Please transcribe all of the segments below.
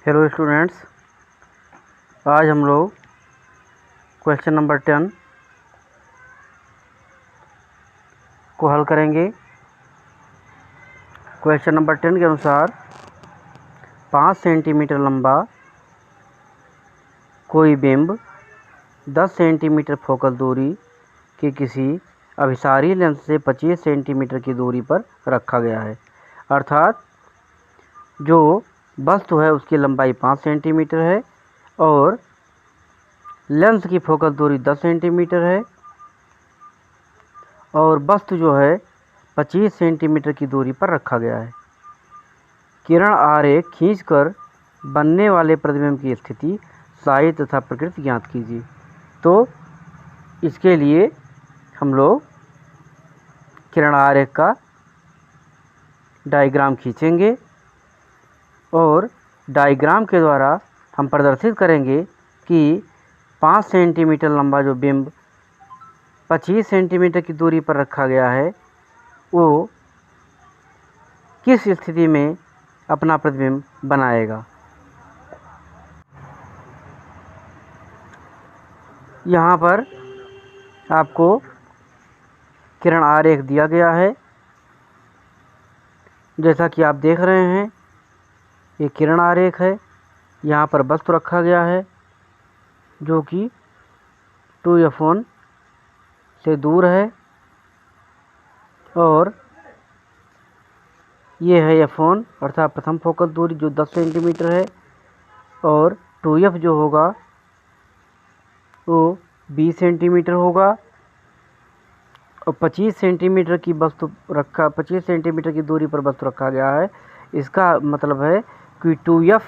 Hello students, आज हम लोग क्वेश्चन नंबर 10 को हल करेंगे। क्वेश्चन नंबर 10 के अनुसार 5 सेंटीमीटर लंबा कोई बिंब 10 सेंटीमीटर फोकल दूरी की किसी अभिसारी लेंस से 25 सेंटीमीटर की दूरी पर रखा गया है। अर्थात जो वस्तु है उसकी लंबाई 5 सेंटीमीटर है और लेंस की फोकल दूरी 10 सेंटीमीटर है और वस्तु जो है 25 सेंटीमीटर की दूरी पर रखा गया है। किरण आरेख खींचकर बनने वाले प्रतिबिंब की स्थिति, साइज तथा प्रकृति ज्ञात कीजिए। तो इसके लिए हम लोग किरण आरेख का डायग्राम खींचेंगे और डायग्राम के द्वारा हम प्रदर्शित करेंगे कि 5 सेंटीमीटर लंबा जो बिंब 25 सेंटीमीटर की दूरी पर रखा गया है वो किस स्थिति में अपना प्रतिबिंब बनाएगा। यहाँ पर आपको किरण आरेख दिया गया है। जैसा कि आप देख रहे हैं, ये किरण आरेख है। यहाँ पर वस्तु रखा गया है जो कि 2f1 से दूर है और ये है f1 अर्थात प्रथम फोकल दूरी जो 10 सेंटीमीटर है और 2f जो होगा वो 20 सेंटीमीटर होगा और 25 सेंटीमीटर की वस्तु 25 सेंटीमीटर की दूरी पर वस्तु रखा गया है। इसका मतलब है कि 2f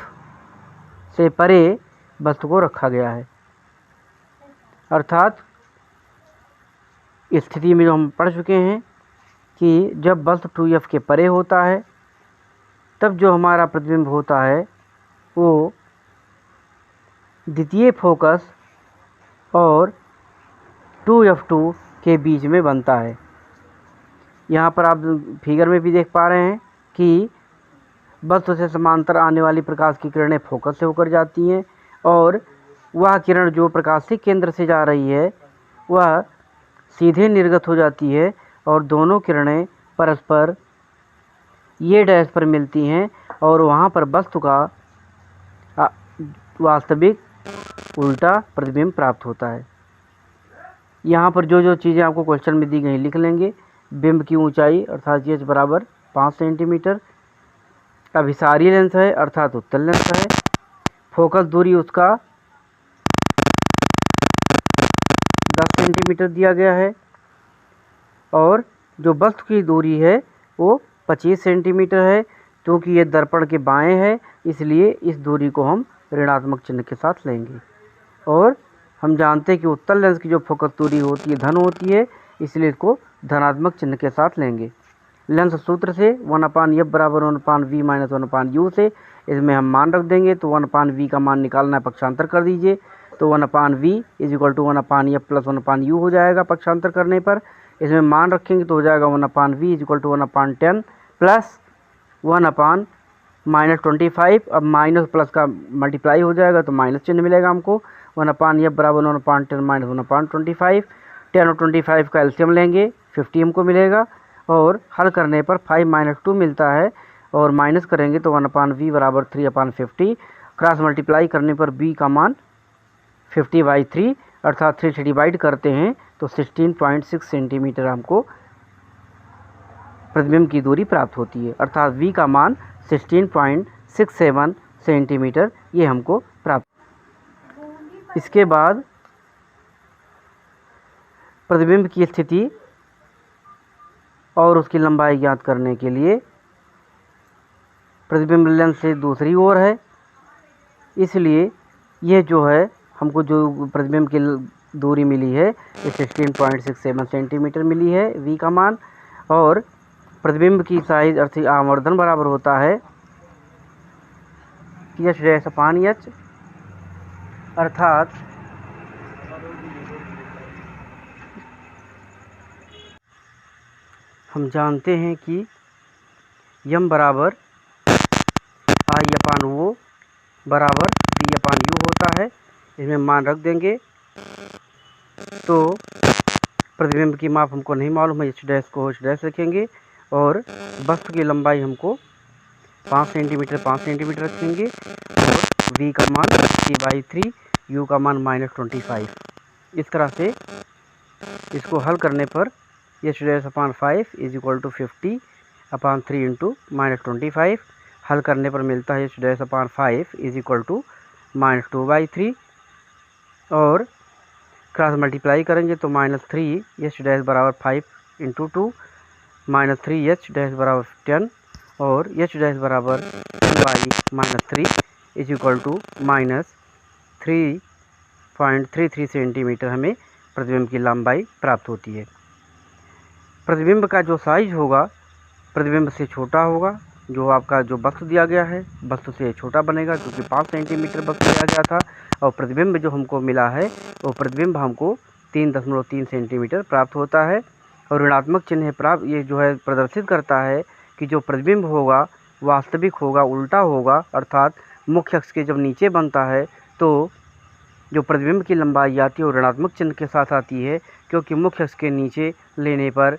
से परे वस्तु को रखा गया है। अर्थात स्थिति में जो हम पढ़ चुके हैं कि जब वस्तु 2f के परे होता है तब जो हमारा प्रतिबिंब होता है वो द्वितीय फोकस और 2f2 के बीच में बनता है। यहाँ पर आप फिगर में भी देख पा रहे हैं कि वस्तु से समांतर आने वाली प्रकाश की किरणें फोकस से होकर जाती हैं और वह किरण जो प्रकाशिक केंद्र से जा रही है वह सीधे निर्गत हो जाती है और दोनों किरणें परस्पर ये डैश पर मिलती हैं और वहाँ पर वस्तु का वास्तविक उल्टा प्रतिबिंब प्राप्त होता है। यहाँ पर जो जो चीज़ें आपको क्वेश्चन में दी गई लिख लेंगे। बिंब की ऊंचाई अर्थात h बराबर 5 सेंटीमीटर, अभिसारी लेंस है अर्थात उत्तल लेंस है, फोकस दूरी उसका 10 सेंटीमीटर दिया गया है और जो वस्तु की दूरी है वो 25 सेंटीमीटर है। क्योंकि ये दर्पण के बाएं है इसलिए इस दूरी को हम ऋणात्मक चिन्ह के साथ लेंगे और हम जानते हैं कि उत्तल लेंस की जो फोकस दूरी होती है धन होती है, इसलिए इसको धनात्मक चिन्ह के साथ लेंगे। लेंस सूत्र से 1/f बराबर 1/v माइनस 1/u से इसमें हम मान रख देंगे। तो 1/v का मान निकालना है, पक्षांतर कर दीजिए। तो 1/v is equal to 1/f plus 1/u हो जाएगा। पक्षांतर करने पर इसमें मान रखेंगे तो हो जाएगा 1/v is equal to 1/10 plus 1/-25। अब माइनस प्लस का मल्टीप्लाई हो जाएगा तो माइनस चिन्ह मिलेगा हमको। 1/f बराबर 1/10 माइनस 1/25। 10 और 25 का एलसीएम लेंगे 50 हमको मिलेगा और हल करने पर 5 - 2 मिलता है और माइनस करेंगे तो 1/v बराबर 3/50। क्रॉस मल्टीप्लाई करने पर b का मान 50/3 अर्थात 3 से डिवाइड करते हैं तो 16.6 सेंटीमीटर हमको प्रतिबिंब की दूरी प्राप्त होती है। अर्थात v का मान 16.67 सेंटीमीटर ये हमको प्राप्त। इसके बाद प्रतिबिंब की स्थिति और उसकी लंबाई ज्ञात करने के लिए प्रतिबिंब लेंस से दूसरी ओर है, इसलिए यह जो है हमको जो प्रतिबिंब की दूरी मिली है ये 16.67 सेंटीमीटर मिली है v का मान। और प्रतिबिंब की साइज अर्थात आवर्धन बराबर होता है h डैश अपान h अर्थात हम जानते हैं कि m बराबर I/O बराबर P/U होता है। इसमें मान रख देंगे। तो प्रतिबिंब की माप हमको नहीं मालूम है, h' को h' रखेंगे और वस्तु की लंबाई हमको 5 सेंटीमीटर रखेंगे और v का मान 3/3, u का मान -25। इस तरह से इसको हल करने पर h'/5 = 50/3 × -25 हल करने पर मिलता है h'/5 = -2/3 और क्रॉस मल्टीप्लाई करेंगे तो -3 h' बराबर 5 × 2 -3 h' बराबर 10 और h' बराबर 10/-3 = -3.33 सेंटीमीटर हमें प्रतिबिंब की लंबाई प्राप्त होती है। प्रतिबिंब का जो साइज होगा प्रतिबिंब से छोटा होगा। जो आपका जो वस्तु दिया गया है वस्तु से छोटा बनेगा, क्योंकि 5 सेंटीमीटर वस्तु दिया गया था और प्रतिबिंब जो हमको मिला है वो प्रतिबिंब हमको 3.3 सेंटीमीटर प्राप्त होता है। और ऋणात्मक चिन्ह प्राप्त ये जो है प्रदर्शित करता है कि जो प्रतिबिंब होगा वास्तविक होगा, उल्टा होगा, अर्थात मुख्य अक्ष के जब नीचे बनता है तो जो प्रतिबिंब की लंबाई आती है वो ऋणात्मक चिन्ह के साथ आती है, क्योंकि मुख्य अक्ष के नीचे लेने पर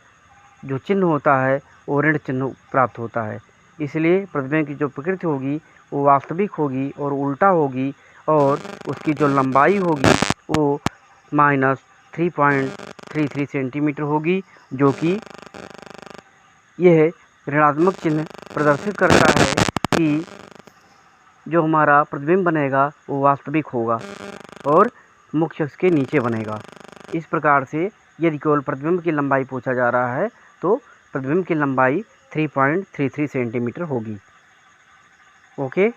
जो चिन्ह होता है वो ऋण चिन्ह प्राप्त होता है। इसलिए प्रतिबिंब की जो प्रकृति होगी वो वास्तविक होगी और उल्टा होगी और उसकी जो लंबाई होगी वो -3.33 सेंटीमीटर होगी, जो कि यह ऋणात्मक चिन्ह प्रदर्शित करता है कि जो हमारा प्रतिबिंब बनेगा वो वास्तविक होगा और मुख्य अक्ष के नीचे बनेगा। इस प्रकार से यदि केवल प्रतिबिंब की लंबाई पूछा जा रहा है तो प्रतिबिंब की लंबाई 3.33 सेंटीमीटर होगी। ओके।